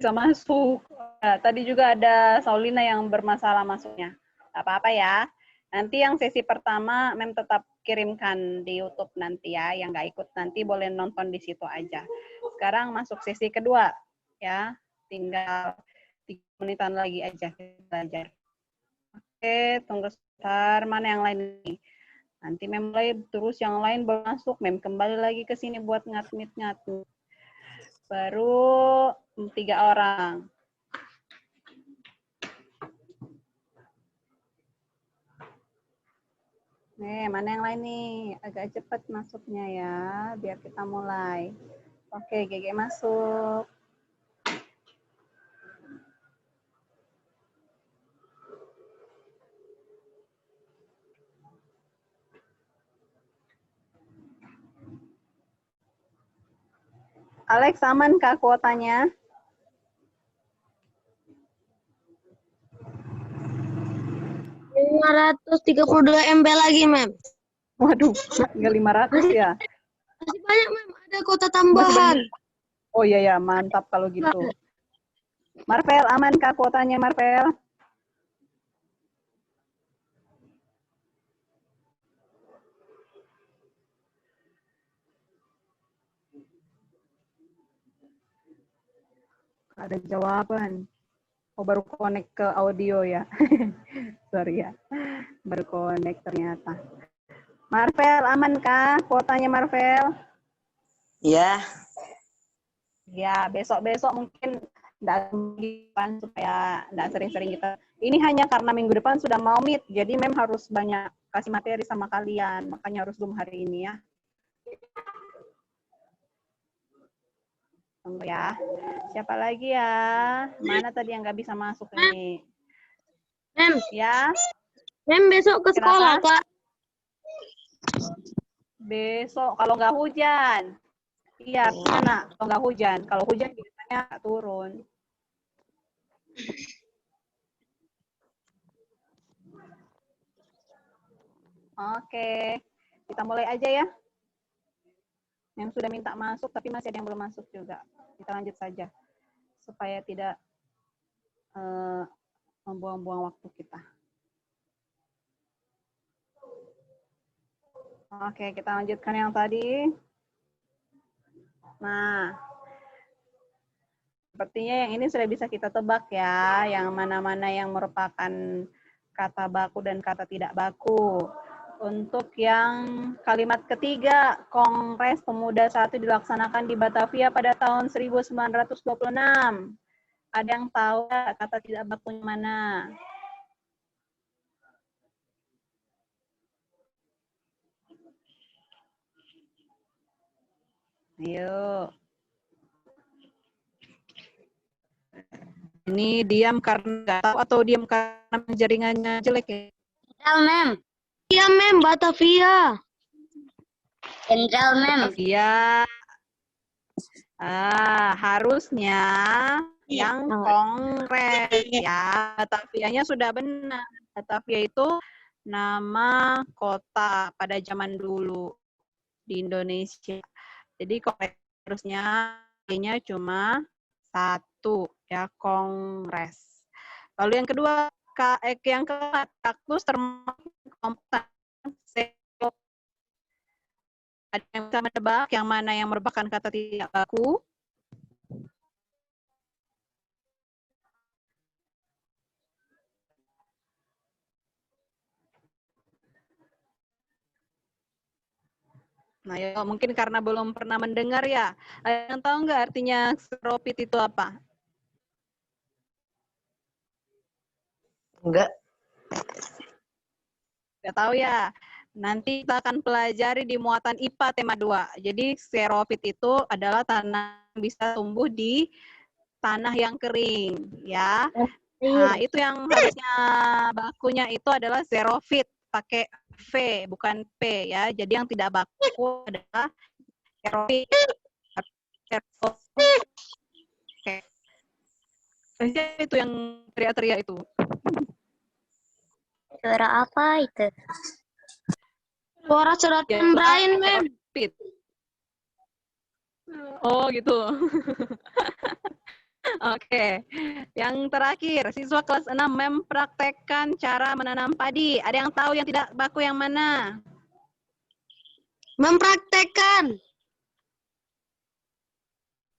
bisa masuk. Nah, tadi juga ada Saulina yang bermasalah masuknya. Gak apa-apa ya. Nanti yang sesi pertama, Mem tetap kirimkan di YouTube nanti ya. Yang nggak ikut nanti boleh nonton di situ aja. Sekarang masuk sesi kedua ya. Tinggal 3 menitan lagi aja kita belajar. Oke, tunggu sebentar. Mana yang lain nih? Nanti Mem mulai terus yang lain baru masuk. Mem kembali lagi ke sini buat ngatmit-ngatmit. Baru 3 orang. Nih, mana yang lain nih? Agak cepat masuknya ya, biar kita mulai. Oke, GG masuk. Alex, aman kah kuotanya? MB lagi, Mem. Waduh, tinggal 500 ya? Masih banyak, Mem. Ada kuota tambahan. Oh iya ya, mantap kalau gitu. Marvel, aman kah kuotanya, Marvel? Ada jawaban. Oh, baru connect ke audio ya. Sorry ya. Baru connect ternyata. Marvel, aman kah kuotanya, Marvel? Ya. Ya, besok-besok mungkin enggak supaya enggak sering-sering kita. Ini hanya karena minggu depan sudah mau meet, jadi Mem harus banyak kasih materi sama kalian. Makanya harus Zoom hari ini ya. Tunggu ya. Siapa lagi ya? Mana tadi yang nggak bisa masuk ini? Mem. Ya. Mem besok ke sekolah, Kak. Besok kalau nggak hujan. Iya, nak. Kalau nggak hujan. Kalau hujan biasanya turun. Oke. Kita mulai aja ya. Yang sudah minta masuk, tapi masih ada yang belum masuk juga. Kita lanjut saja. Supaya tidak membuang-buang waktu kita. Oke, kita lanjutkan yang tadi. Nah, sepertinya yang ini sudah bisa kita tebak ya, yang mana-mana yang merupakan kata baku dan kata tidak baku. Untuk yang kalimat ketiga, Kongres Pemuda 1 dilaksanakan di Batavia pada tahun 1926. Ada yang tahu kata tidak bakunya mana? Ayo. Ini diam karena nggak tahu atau diam karena jaringannya jelek ya? Jenderal, Mem. Iya, Mem. Batavia. Jenderal, Mem. Batavia. Harusnya yang Kongres ya. Batavianya sudah benar. Batavia itu nama kota pada zaman dulu di Indonesia. Jadi Kongres harusnya cuma 1 ya, Kongres. Lalu yang kedua, yang keempat, kaktus termasuk kelompok. Ada yang bisa menebak yang mana yang merupakan kata tidak baku? Nah, ya, mungkin karena belum pernah mendengar ya. Ada yang tahu nggak artinya xeropit itu apa? Enggak. Nggak tahu ya. Nanti kita akan pelajari di muatan IPA tema 2. Jadi xeropit itu adalah tanah yang bisa tumbuh di tanah yang kering, ya. Nah, itu yang harusnya bakunya itu adalah xerofit, pakai V, bukan P, ya. Jadi yang tidak baku adalah xerofit. Itu yang teriak-teriak itu. Suara apa itu? Suara sedotan Brian, Mem. Oh, gitu. Oke. Yang terakhir, siswa kelas 6 mempraktekkan cara menanam padi. Ada yang tahu yang tidak baku yang mana? Mempraktekkan.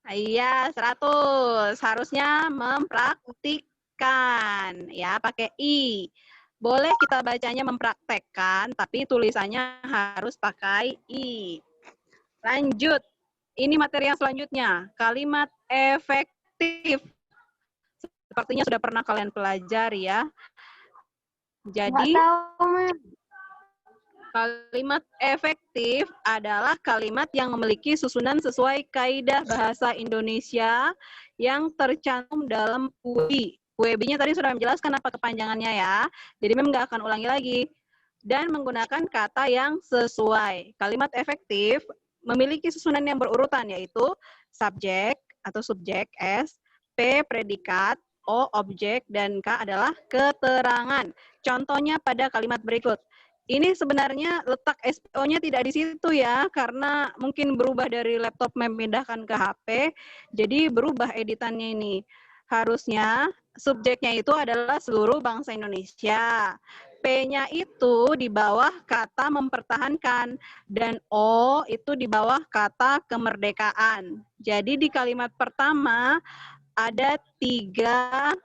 Iya, 100. Harusnya mempraktikkan. Ya, pakai I. Boleh kita bacanya mempraktekkan, tapi tulisannya harus pakai I. Lanjut. Ini materi yang selanjutnya. Kalimat efektif. Sepertinya sudah pernah kalian pelajari ya. Jadi, kalimat efektif adalah kalimat yang memiliki susunan sesuai kaidah bahasa Indonesia yang tercantum dalam PUI. PUI-nya tadi sudah menjelaskan apa kepanjangannya ya. Jadi memang nggak akan ulangi lagi. Dan menggunakan kata yang sesuai. Kalimat efektif memiliki susunan yang berurutan yaitu subjek atau subjek S, P predikat, O objek, dan K adalah keterangan. Contohnya pada kalimat berikut. Ini sebenarnya letak SPO-nya tidak di situ ya, karena mungkin berubah dari laptop memindahkan ke HP, jadi berubah editannya ini. Harusnya subjeknya itu adalah seluruh bangsa Indonesia. P-nya itu di bawah kata mempertahankan, dan O itu di bawah kata kemerdekaan. Jadi di kalimat pertama ada tiga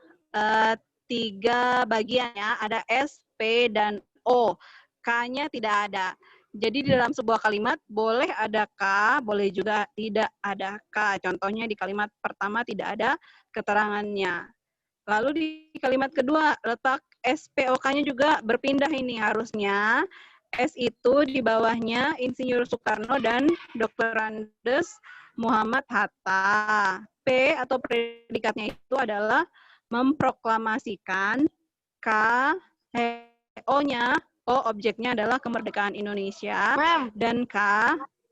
bagian ya, ada S, P, dan O. K-nya tidak ada. Jadi di dalam sebuah kalimat boleh ada K, boleh juga tidak ada K. Contohnya di kalimat pertama tidak ada keterangannya. Lalu di kalimat kedua, letak SPOK-nya juga berpindah ini harusnya. S itu di bawahnya Insinyur Soekarno dan Dr. Andes Muhammad Hatta. P atau predikatnya itu adalah memproklamasikan. K, O-nya, O objeknya adalah kemerdekaan Indonesia. Mem, Dan K,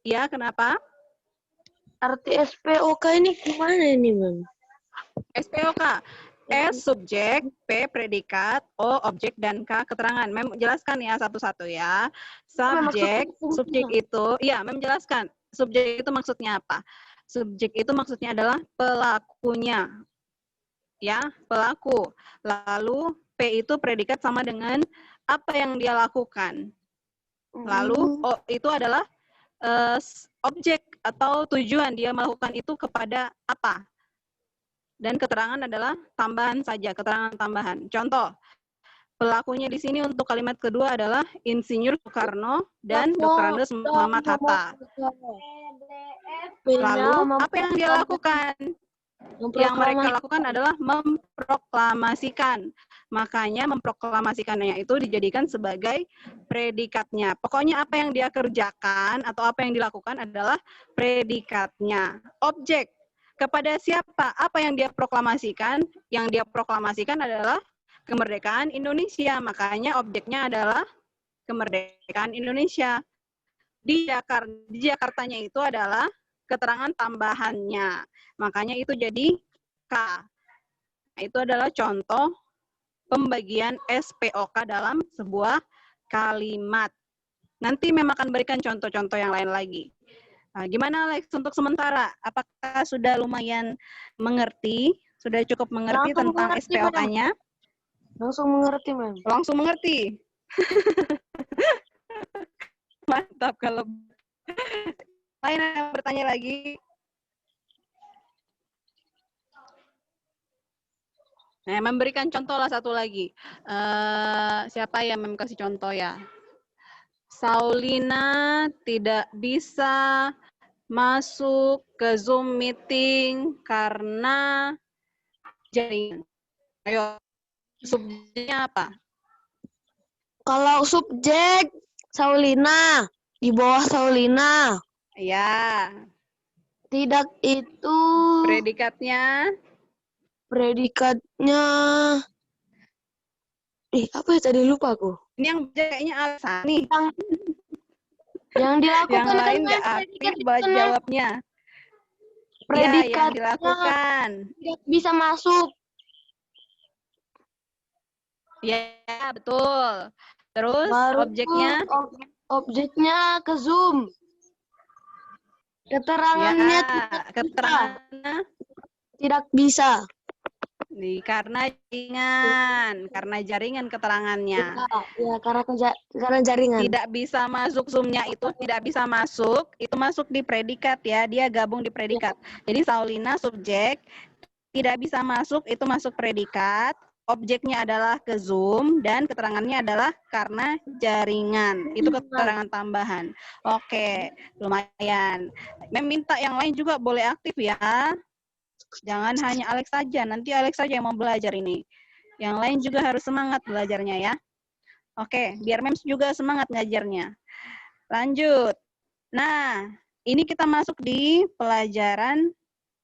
ya kenapa? arti SPOK ini gimana ini, Mem? SPOK. S subjek, P predikat, O objek, dan K keterangan. Mem jelaskan ya satu-satu ya. Subjek itu, ya Mem jelaskan. Subjek itu maksudnya apa? Subjek itu maksudnya adalah pelakunya. Ya, pelaku. Lalu P itu predikat sama dengan apa yang dia lakukan. Lalu O itu adalah objek atau tujuan dia melakukan itu kepada apa. Dan keterangan adalah tambahan saja, keterangan tambahan. Contoh, pelakunya di sini untuk kalimat kedua adalah Insinyur Soekarno dan Dr. Andes Muhammad Hatta. Lalu, apa yang dia lakukan? Yang mereka lakukan adalah memproklamasikan. Makanya memproklamasikannya itu dijadikan sebagai predikatnya. Pokoknya apa yang dia kerjakan atau apa yang dilakukan adalah predikatnya. Objek. Kepada siapa? Apa yang dia proklamasikan? Yang dia proklamasikan adalah kemerdekaan Indonesia. Makanya objeknya adalah kemerdekaan Indonesia. Di Jakartanya itu adalah keterangan tambahannya. Makanya itu jadi K. Nah, itu adalah contoh pembagian SPOK dalam sebuah kalimat. Nanti memang akan berikan contoh-contoh yang lain lagi. Nah, gimana Lex untuk sementara? Apakah sudah lumayan mengerti? Sudah cukup mengerti tentang SPOK-nya? Langsung mengerti, Mem. Langsung mengerti. Mantap kalau lain yang bertanya lagi. Nah, memberikan contoh lah satu lagi. Siapa yang kasih contoh ya? Saulina tidak bisa masuk ke Zoom meeting karena jaringan. Ayo, subjeknya apa? Kalau subjek Saulina, di bawah Saulina. Ya. Tidak itu Predikatnya? Predikatnya. Apa ya tadi lupa aku. Ini yang kayaknya alasan nih. Yang dilakukan Yang lain kan nggak aktif buat jawabnya. Predikat Ya, yang dilakukan. Tidak bisa masuk. Ya, betul. Terus Baru objeknya? Objeknya ke Zoom. Keterangannya Ya, keterangannya tidak bisa. Karena jaringan keterangannya. Ya, karena jaringan. Tidak bisa masuk Zoom-nya tidak bisa masuk, itu masuk di predikat ya, dia gabung di predikat. Jadi Saulina subjek, tidak bisa masuk, itu masuk predikat, objeknya adalah ke Zoom, dan keterangannya adalah karena jaringan. Itu keterangan tambahan. Oke, lumayan. Minta yang lain juga boleh aktif ya. Jangan hanya Alex saja, nanti Alex saja yang mau belajar ini. Yang lain juga harus semangat belajarnya ya. Oke, biar Mems juga semangat ngajarnya. Lanjut. Nah, ini kita masuk di pelajaran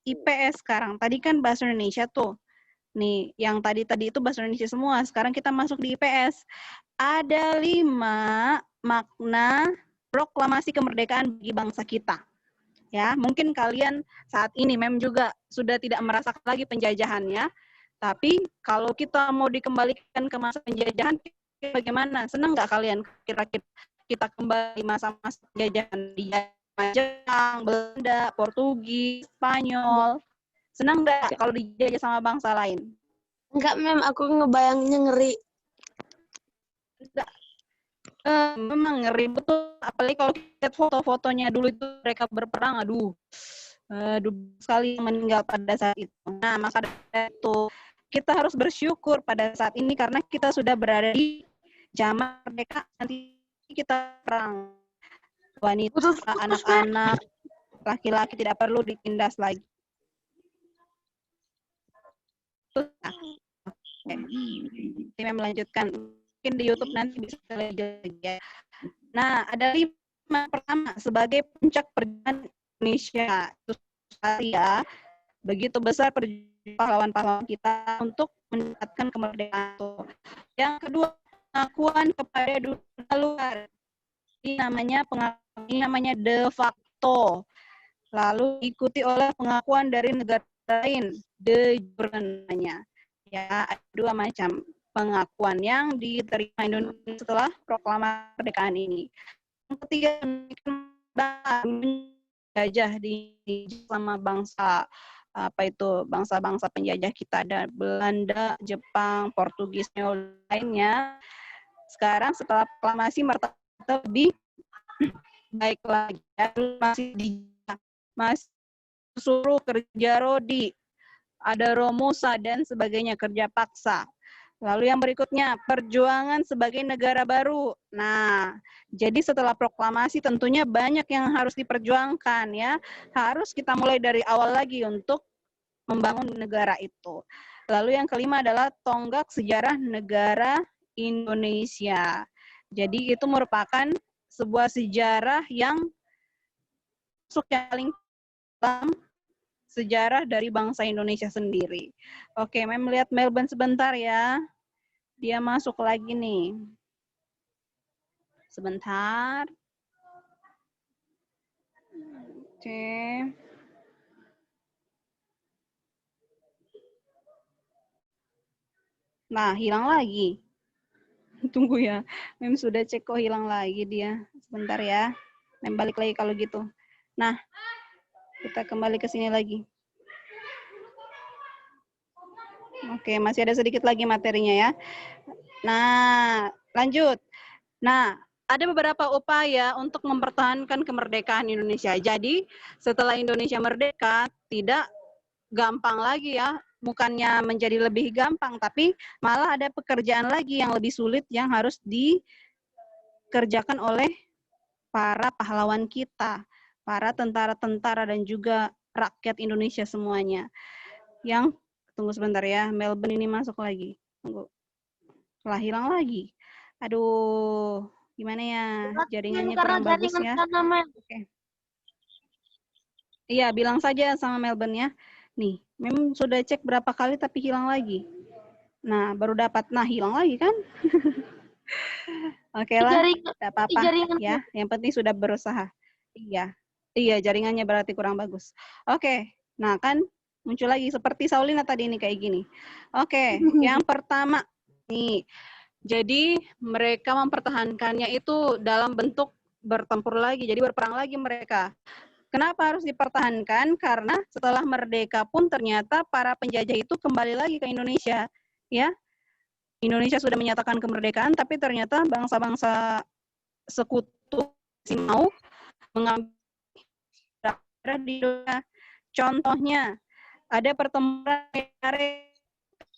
IPS sekarang. Tadi kan bahasa Indonesia tuh. Nih, yang tadi itu bahasa Indonesia semua. Sekarang kita masuk di IPS. Ada 5 makna proklamasi kemerdekaan bagi bangsa kita. Ya, mungkin kalian saat ini Mem juga sudah tidak merasakan lagi penjajahan ya. Tapi kalau kita mau dikembalikan ke masa penjajahan, bagaimana? Senang nggak kalian kira-kira kita kembali masa-masa penjajahan di Jepang, Belanda, Portugis, Spanyol? Senang nggak kalau dijajah sama bangsa lain? Enggak, Mem. Aku ngebayanginnya ngeri. Memang ngeri betul. Apalagi kalau kita lihat foto-fotonya dulu itu mereka berperang, aduh sekali meninggal pada saat itu. Nah, maka dari itu kita harus bersyukur pada saat ini karena kita sudah berada di zaman merdeka. Nanti kita perang, wanita, anak-anak, laki-laki tidak perlu ditindas lagi. Oke. Saya melanjutkan. Mungkin di YouTube nanti bisa lihat ya. Nah, ada 5 pertama sebagai puncak perjuangan Indonesia. Itu ya, begitu besar perjuangan pahlawan-pahlawan kita untuk mendapatkan kemerdekaan. Yang kedua, pengakuan kepada dunia luar. Ini namanya de facto. Lalu diikuti oleh pengakuan dari negara lain, de jure namanya. Ya, ada 2 macam pengakuan yang diterima Indonesia setelah proklamasi kemerdekaan ini. Yang ketiga, menjajah di sama bangsa bangsa-bangsa penjajah kita, ada Belanda, Jepang, Portugis, lainnya. Sekarang setelah proklamasi merata lebih baik lagi, masih suruh kerja rodi, ada Romusa dan sebagainya, kerja paksa. Lalu yang berikutnya, perjuangan sebagai negara baru. Nah, jadi setelah proklamasi tentunya banyak yang harus diperjuangkan ya. Harus kita mulai dari awal lagi untuk membangun negara itu. Lalu yang kelima adalah tonggak sejarah negara Indonesia. Jadi itu merupakan sebuah sejarah yang masuk paling dalam sejarah dari bangsa Indonesia sendiri. Oke, Mem lihat Melbourne sebentar ya. Dia masuk lagi nih. Sebentar. Oke. Nah, hilang lagi. Tunggu ya. Mem sudah cek kok hilang lagi dia. Sebentar ya. Mem balik lagi kalau gitu. Nah, kita kembali ke sini lagi. Oke, masih ada sedikit lagi materinya ya. Nah, lanjut. Nah, ada beberapa upaya untuk mempertahankan kemerdekaan Indonesia. Jadi, setelah Indonesia merdeka, tidak gampang lagi ya. Bukannya menjadi lebih gampang, tapi malah ada pekerjaan lagi yang lebih sulit yang harus dikerjakan oleh para pahlawan kita, para tentara-tentara dan juga rakyat Indonesia semuanya. Yang tunggu sebentar ya, Melbourne ini masuk lagi. Tunggu. Telah hilang lagi. Aduh, gimana ya? Jaringannya kurang bagus ya. Oke. Iya, bilang saja sama Melbourne ya. Nih, Mem sudah cek berapa kali tapi hilang lagi. Nah, baru dapat. Nah, hilang lagi kan? Oke lah, tidak apa-apa ya. Yang penting sudah berusaha. Iya, jaringannya berarti kurang bagus. Oke, nah kan muncul lagi seperti Saulina tadi ini kayak gini. Oke, yang pertama nih. Jadi mereka mempertahankannya itu dalam bentuk bertempur lagi, jadi berperang lagi mereka. Kenapa harus dipertahankan? Karena setelah merdeka pun ternyata para penjajah itu kembali lagi ke Indonesia, ya. Indonesia sudah menyatakan kemerdekaan, tapi ternyata bangsa-bangsa sekutu masih mau mengambil daerah di Indonesia. Contohnya, ada pertempuran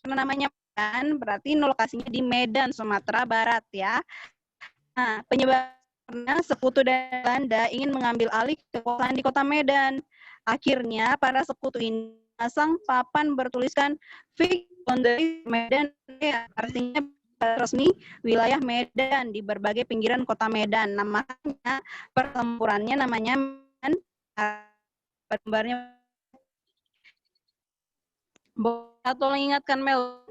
namanya Medan, berarti lokasinya di Medan, Sumatera Barat, ya. Nah, penyebabnya sekutu dan Belanda ingin mengambil alih kekuasaan di kota Medan. Akhirnya, para sekutu ini pasang papan bertuliskan fixed boundary Medan, ya, artinya resmi wilayah Medan di berbagai pinggiran kota Medan. Namanya pertempurannya namanya Medan. Gambarnya atau mengingatkan Mel,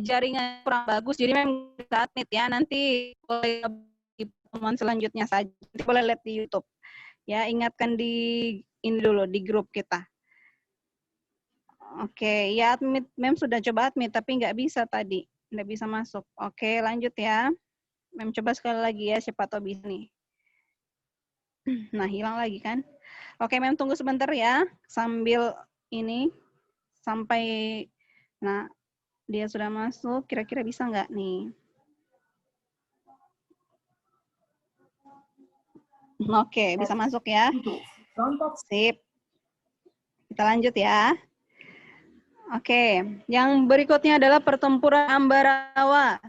jaringan kurang bagus, jadi memang saat ya, nanti boleh di pertemuan selanjutnya saja, nanti boleh lihat di YouTube. Ya, ingatkan di ini dulu di grup kita. Oke, ya admit, Mem sudah coba admit tapi nggak bisa tadi, nggak bisa masuk. Oke, lanjut ya. Mem coba sekali lagi ya, siapa tahu bisa nih. Nah, hilang lagi kan? Oke, Mem tunggu sebentar ya, sambil ini sampai, nah dia sudah masuk, kira-kira bisa nggak nih? Oke, bisa masuk ya. Sip. Kita lanjut ya. Oke, yang berikutnya adalah pertempuran Ambarawa.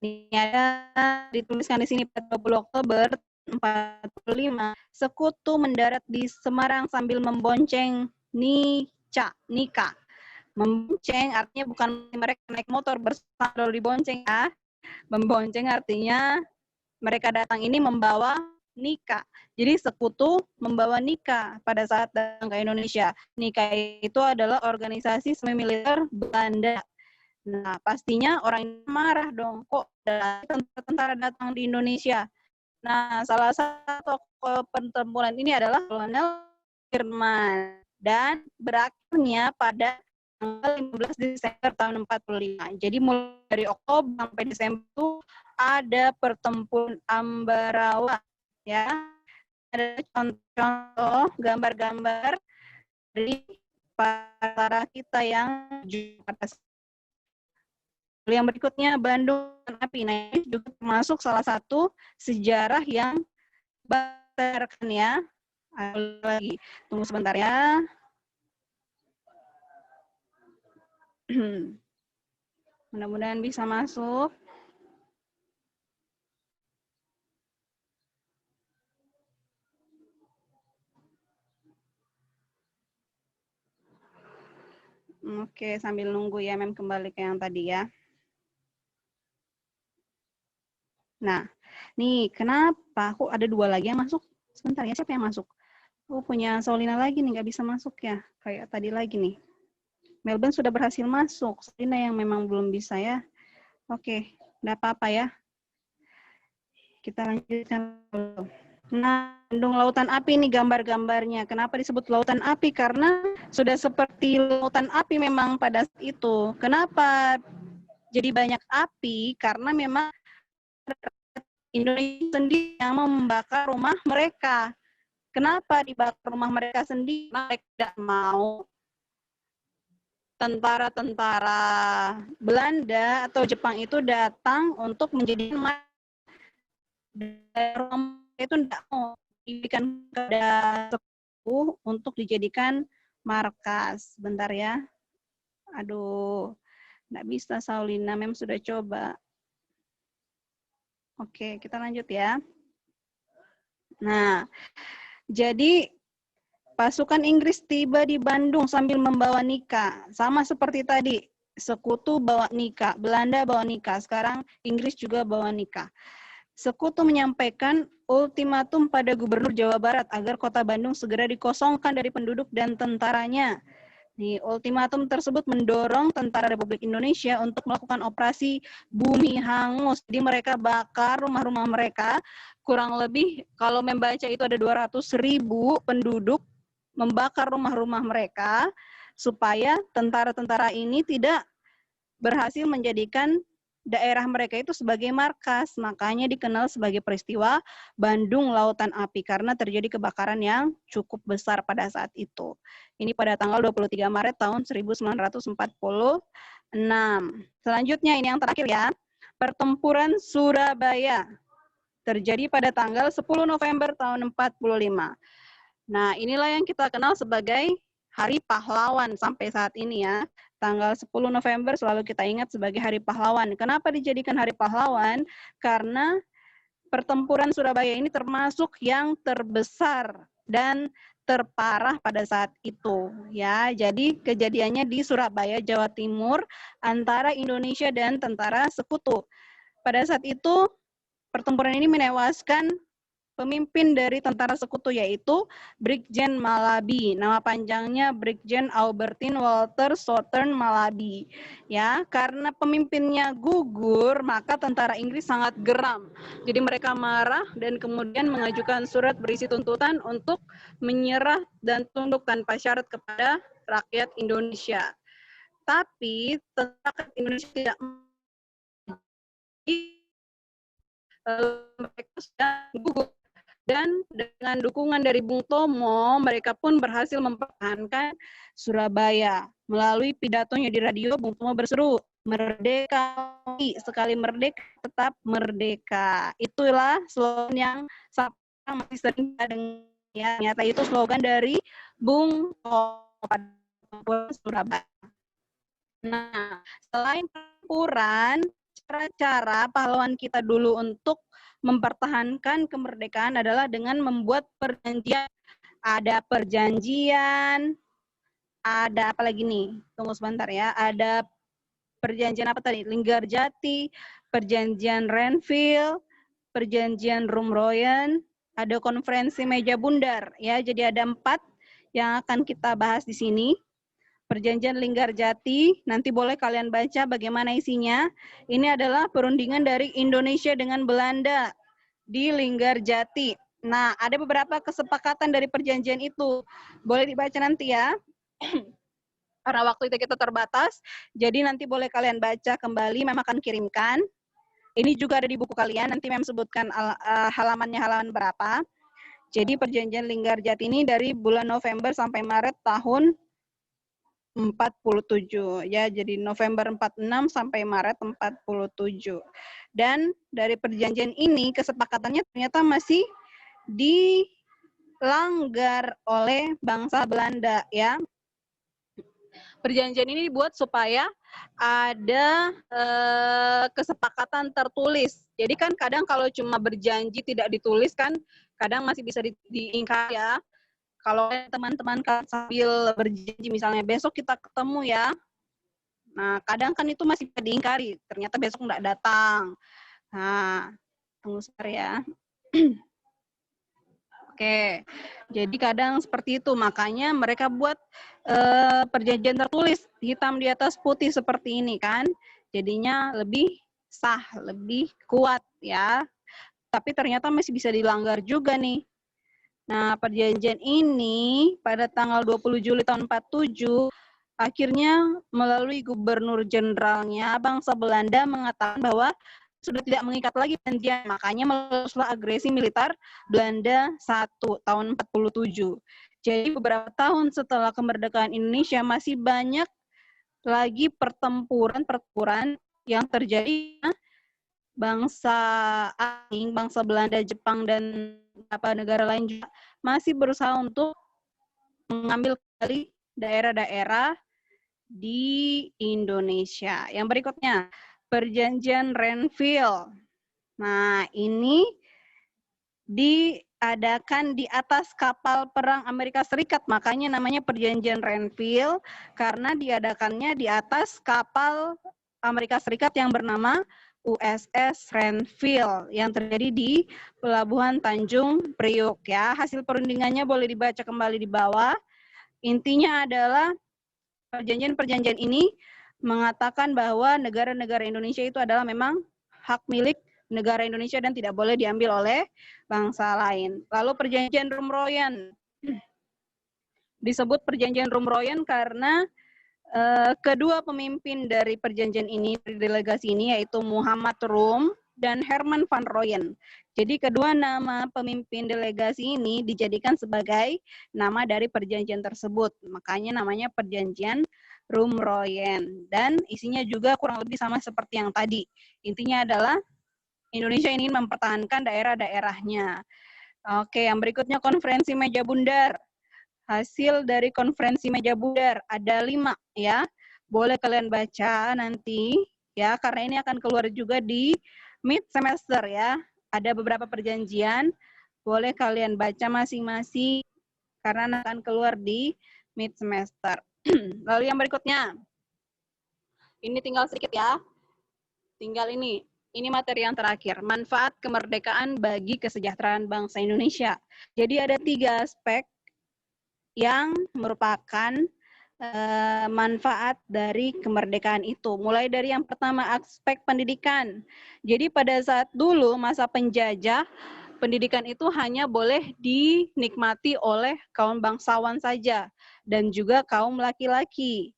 Ini ada dituliskan di sini pada 20 Oktober 45, sekutu mendarat di Semarang sambil membonceng Nika. Membonceng artinya bukan mereka naik motor bersandar dibonceng ya. Membonceng artinya mereka datang ini membawa Nika. Jadi sekutu membawa Nika pada saat datang ke Indonesia. Nika itu adalah organisasi semi militer Belanda. Nah, pastinya orang ini marah dong. Kok tentara datang di Indonesia? Nah, salah satu pertempuran ini adalah Kolonel Firman. Dan berakhirnya pada tanggal 15 Desember tahun 45. Jadi mulai dari Oktober sampai Desember itu ada pertempuran Ambarawa, ya. Ada contoh gambar-gambar dari para kita yang pada yang berikutnya Bandung Api. Nah, ini juga termasuk salah satu sejarah yang berdasarkan ya. Lagi tunggu sebentar ya. Mudah-mudahan bisa masuk. Oke, sambil nunggu ya, Mem kembali ke yang tadi ya. Nah, nih kenapa? Kok ada 2 lagi yang masuk? Sebentar ya, siapa yang masuk? Oh, punya Saulina lagi nih, nggak bisa masuk ya. Kayak tadi lagi nih. Melbourne sudah berhasil masuk. Saulina yang memang belum bisa ya. Oke, nggak apa-apa ya. Kita lanjutkan dulu. Nah, Bandung Lautan Api ini gambar-gambarnya. Kenapa disebut Lautan Api? Karena sudah seperti lautan api memang pada saat itu. Kenapa jadi banyak api? Karena memang Indonesia sendiri yang membakar rumah mereka. Kenapa dibakar rumah mereka sendiri? Mereka tidak mau tentara-tentara Belanda atau Jepang itu datang untuk menjadi rumah itu tidak mau diberikan kepada sepuh untuk dijadikan markas. Bentar ya. Aduh, nggak bisa Saulina, Mem sudah coba. Oke, kita lanjut ya. Nah, jadi pasukan Inggris tiba di Bandung sambil membawa Nika. Sama seperti tadi, sekutu bawa Nika, Belanda bawa Nika, sekarang Inggris juga bawa Nika. Sekutu menyampaikan ultimatum pada Gubernur Jawa Barat agar kota Bandung segera dikosongkan dari penduduk dan tentaranya. Nih, ultimatum tersebut mendorong tentara Republik Indonesia untuk melakukan operasi bumi hangus. Jadi mereka bakar rumah-rumah mereka, kurang lebih kalau membaca itu ada 200.000 penduduk membakar rumah-rumah mereka supaya tentara-tentara ini tidak berhasil menjadikan daerah mereka itu sebagai markas. Makanya dikenal sebagai peristiwa Bandung Lautan Api karena terjadi kebakaran yang cukup besar pada saat itu. Ini pada tanggal 23 Maret tahun 1946. Selanjutnya ini yang terakhir ya. Pertempuran Surabaya terjadi pada tanggal 10 November tahun 45. Nah, inilah yang kita kenal sebagai Hari Pahlawan sampai saat ini ya. Tanggal 10 November selalu kita ingat sebagai Hari Pahlawan. Kenapa dijadikan Hari Pahlawan? Karena pertempuran Surabaya ini termasuk yang terbesar dan terparah pada saat itu ya. Jadi kejadiannya di Surabaya, Jawa Timur antara Indonesia dan tentara sekutu. Pada saat itu pertempuran ini menewaskan pemimpin dari tentara sekutu yaitu Brigjen Malabi. Nama panjangnya Brigjen Aubertin Walter Southern Malabi. Ya, karena pemimpinnya gugur, maka tentara Inggris sangat geram. Jadi mereka marah dan kemudian mengajukan surat berisi tuntutan untuk menyerah dan tunduk tanpa syarat kepada rakyat Indonesia. Tapi tentara Indonesia tidak mereka sudah gugur. Dan dengan dukungan dari Bung Tomo, mereka pun berhasil mempertahankan Surabaya. Melalui pidatonya di radio, Bung Tomo berseru, merdeka, sekali merdeka, tetap merdeka. Itulah slogan yang sekarang masih sering kita dengar. Ya, ternyata itu slogan dari Bung Tomo pada Surabaya. Nah, selain pertempuran, cara-cara pahlawan kita dulu untuk mempertahankan kemerdekaan adalah dengan membuat perjanjian. Ada perjanjian, ada apa lagi nih? Tunggu sebentar ya. Ada perjanjian apa tadi? Linggarjati, perjanjian Renville, perjanjian Rumroyen, ada konferensi meja bundar. Ya, jadi ada 4 yang akan kita bahas di sini. Perjanjian Linggarjati, nanti boleh kalian baca bagaimana isinya. Ini adalah perundingan dari Indonesia dengan Belanda di Linggarjati. Nah, ada beberapa kesepakatan dari perjanjian itu. Boleh dibaca nanti ya. Karena waktu itu kita terbatas, jadi nanti boleh kalian baca kembali, Mem akan kirimkan. Ini juga ada di buku kalian, nanti Mem sebutkan halamannya halaman berapa. Jadi perjanjian Linggarjati ini dari bulan November sampai Maret tahun 47 ya, jadi November 46 sampai Maret 47. Dan dari perjanjian ini kesepakatannya ternyata masih dilanggar oleh bangsa Belanda ya. Perjanjian ini dibuat supaya ada kesepakatan tertulis. Jadi kan kadang kalau cuma berjanji tidak ditulis kan kadang masih bisa diingkari ya. Kalau teman-teman sambil berjanji misalnya besok kita ketemu ya, nah kadang kan itu masih bisa diingkari, ternyata besok nggak datang. Nah, tunggu sebentar ya. Oke, jadi kadang seperti itu, makanya mereka buat perjanjian tertulis hitam di atas putih seperti ini kan, jadinya lebih sah, lebih kuat ya. Tapi ternyata masih bisa dilanggar juga nih. Nah, perjanjian ini pada tanggal 20 Juli tahun 47 akhirnya melalui gubernur jenderalnya bangsa Belanda mengatakan bahwa sudah tidak mengikat lagi perjanjian, makanya meluaslah agresi militer Belanda 1 tahun 47. Jadi beberapa tahun setelah kemerdekaan Indonesia masih banyak lagi pertempuran yang terjadi bangsa asing, bangsa Belanda, Jepang dan negara lain juga masih berusaha untuk mengambil kembali daerah-daerah di Indonesia. Yang berikutnya, Perjanjian Renville. Nah, ini diadakan di atas kapal perang Amerika Serikat, makanya namanya Perjanjian Renville karena diadakannya di atas kapal Amerika Serikat yang bernama USS Renville yang terjadi di Pelabuhan Tanjung Priok ya. Hasil perundingannya boleh dibaca kembali di bawah. Intinya adalah perjanjian-perjanjian ini mengatakan bahwa negara-negara Indonesia itu adalah memang hak milik negara Indonesia dan tidak boleh diambil oleh bangsa lain. Lalu perjanjian Rumroyen. Disebut perjanjian Rumroyen karena Kedua pemimpin dari perjanjian ini, dari delegasi ini, yaitu Muhammad Rum dan Herman van Rooyen. Jadi kedua nama pemimpin delegasi ini dijadikan sebagai nama dari perjanjian tersebut. Makanya namanya perjanjian Rum-Rooyen. Dan isinya juga kurang lebih sama seperti yang tadi. Intinya adalah Indonesia ini mempertahankan daerah-daerahnya. Oke, yang berikutnya konferensi meja bundar. Hasil dari konferensi meja bundar ada 5 ya. Boleh kalian baca nanti ya, karena ini akan keluar juga di mid semester ya. Ada beberapa perjanjian, boleh kalian baca masing-masing karena akan keluar di mid semester. Lalu yang berikutnya, ini tinggal sedikit ya. Tinggal ini materi yang terakhir, manfaat kemerdekaan bagi kesejahteraan bangsa Indonesia. Jadi ada 3 aspek yang merupakan manfaat dari kemerdekaan itu. Mulai dari yang pertama, aspek pendidikan. Jadi pada saat dulu masa penjajah, pendidikan itu hanya boleh dinikmati oleh kaum bangsawan saja dan juga kaum laki-laki.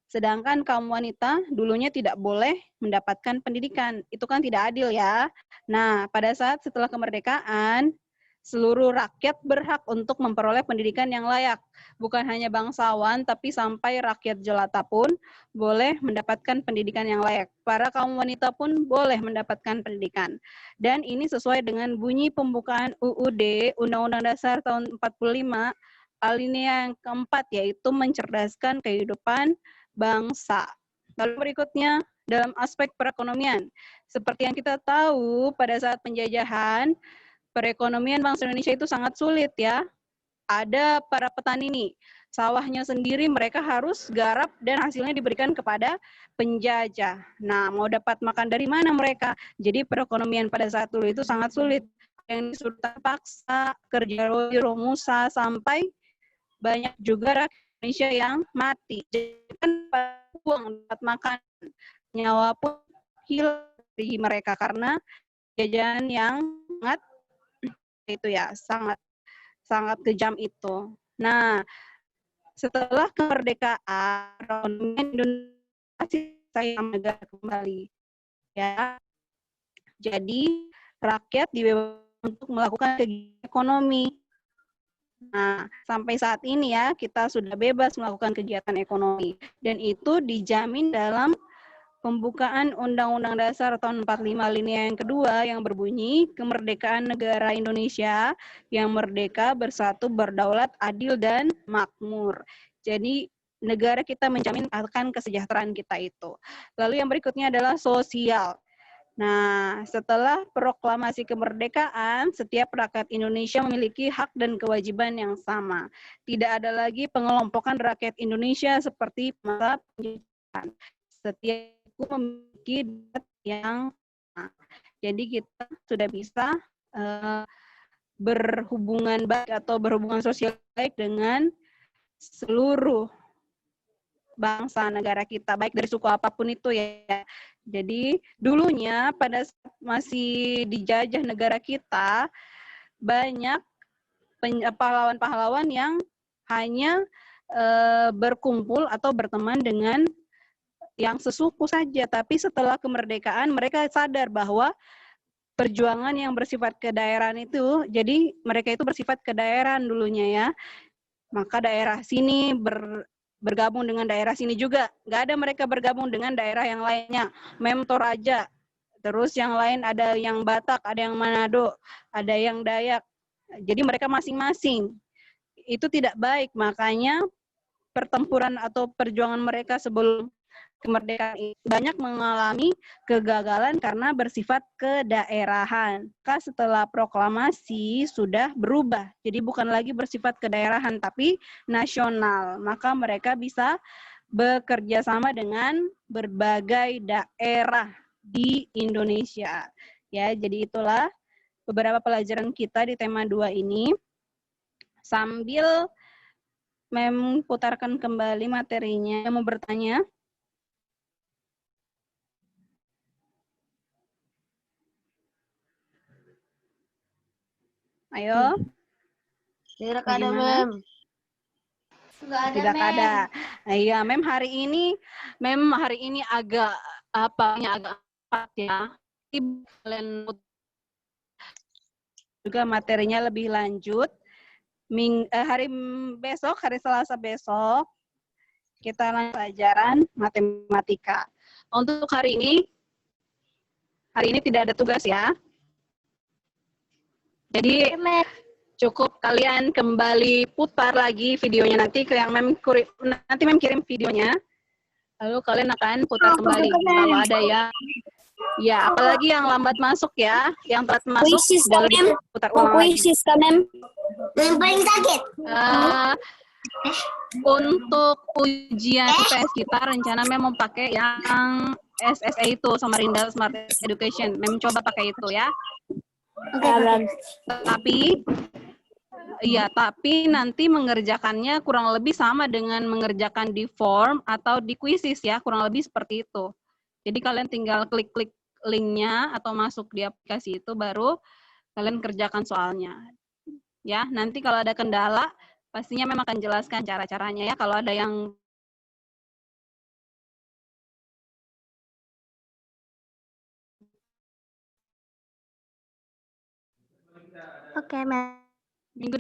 Sedangkan kaum wanita dulunya tidak boleh mendapatkan pendidikan. Itu kan tidak adil ya. Nah, pada saat setelah kemerdekaan, seluruh rakyat berhak untuk memperoleh pendidikan yang layak. Bukan hanya bangsawan, tapi sampai rakyat jelata pun boleh mendapatkan pendidikan yang layak. Para kaum wanita pun boleh mendapatkan pendidikan. Dan ini sesuai dengan bunyi pembukaan UUD, Undang-Undang Dasar tahun 45, alinea yang keempat, yaitu mencerdaskan kehidupan bangsa. Lalu berikutnya, dalam aspek perekonomian. Seperti yang kita tahu, pada saat penjajahan, perekonomian bangsa Indonesia itu sangat sulit ya. Ada para petani nih, sawahnya sendiri mereka harus garap dan hasilnya diberikan kepada penjajah. Nah, mau dapat makan dari mana mereka? Jadi perekonomian pada saat dulu itu sangat sulit. Yang disuruh terpaksa, kerja romusa, sampai banyak juga rakyat Indonesia yang mati. Jadi kan uang dapat makan, nyawa pun hilang dari mereka karena jajahan yang sangat itu ya, sangat kejam itu. Nah, setelah kemerdekaan, Indonesia saya negara kembali ya. Jadi rakyat dibebaskan untuk melakukan kegiatan ekonomi. Nah, sampai saat ini ya kita sudah bebas melakukan kegiatan ekonomi dan itu dijamin dalam pembukaan Undang-Undang Dasar tahun 45 alinea yang kedua yang berbunyi kemerdekaan negara Indonesia yang merdeka, bersatu, berdaulat, adil, dan makmur. Jadi negara kita menjamin akan kesejahteraan kita itu. Lalu yang berikutnya adalah sosial. Nah, setelah proklamasi kemerdekaan, setiap rakyat Indonesia memiliki hak dan kewajiban yang sama. Tidak ada lagi pengelompokan rakyat Indonesia seperti masa penjajahan. Setiap memiliki hak yang sama. Jadi kita sudah bisa berhubungan baik atau berhubungan sosial baik dengan seluruh bangsa negara kita, baik dari suku apapun itu ya. Jadi dulunya pada saat masih dijajah negara kita, banyak pahlawan-pahlawan yang hanya berkumpul atau berteman dengan yang sesuku saja. Tapi setelah kemerdekaan mereka sadar bahwa perjuangan yang bersifat kedaerahan itu, jadi mereka itu bersifat kedaerahan dulunya ya. Maka daerah sini bergabung dengan daerah sini juga. Nggak ada mereka bergabung dengan daerah yang lainnya. Memtoraja. Terus yang lain ada yang Batak, ada yang Manado, ada yang Dayak. Jadi mereka masing-masing. Itu tidak baik. Makanya pertempuran atau perjuangan mereka sebelum kemerdekaan ini banyak mengalami kegagalan karena bersifat kedaerahan. Maka setelah proklamasi sudah berubah, jadi bukan lagi bersifat kedaerahan tapi nasional. Maka mereka bisa bekerja sama dengan berbagai daerah di Indonesia. Ya, jadi itulah beberapa pelajaran kita di tema 2 ini. Sambil putarkan kembali materinya. Yang mau bertanya? Ayo. Tidak ada, Bagaimana? Mem. Tidak ada. Nah, iya, Mem hari ini agak agak cepat ya. Kalian juga materinya lebih lanjut. Hari besok, hari Selasa besok, kita lanjut pelajaran matematika. Untuk hari ini tidak ada tugas ya. Jadi cukup kalian kembali putar lagi videonya nanti ke yang Mem kirim videonya. Lalu kalian akan putar kembali kalau ada ya, apalagi yang lambat masuk ya, yang telat masuk boleh diputar ulang lagi. Yang paling sakit. Untuk ujian IPS kita rencana Mem mau pakai yang SSA itu, Samarinda Smart Education. Mem coba pakai itu ya. Tapi nanti mengerjakannya kurang lebih sama dengan mengerjakan di form atau di quizzes ya, kurang lebih seperti itu. Jadi kalian tinggal klik-klik linknya atau masuk di aplikasi itu baru kalian kerjakan soalnya. Ya, nanti kalau ada kendala pastinya memang akan jelaskan cara-caranya ya. Kalau ada yang Oke, Mem. minggu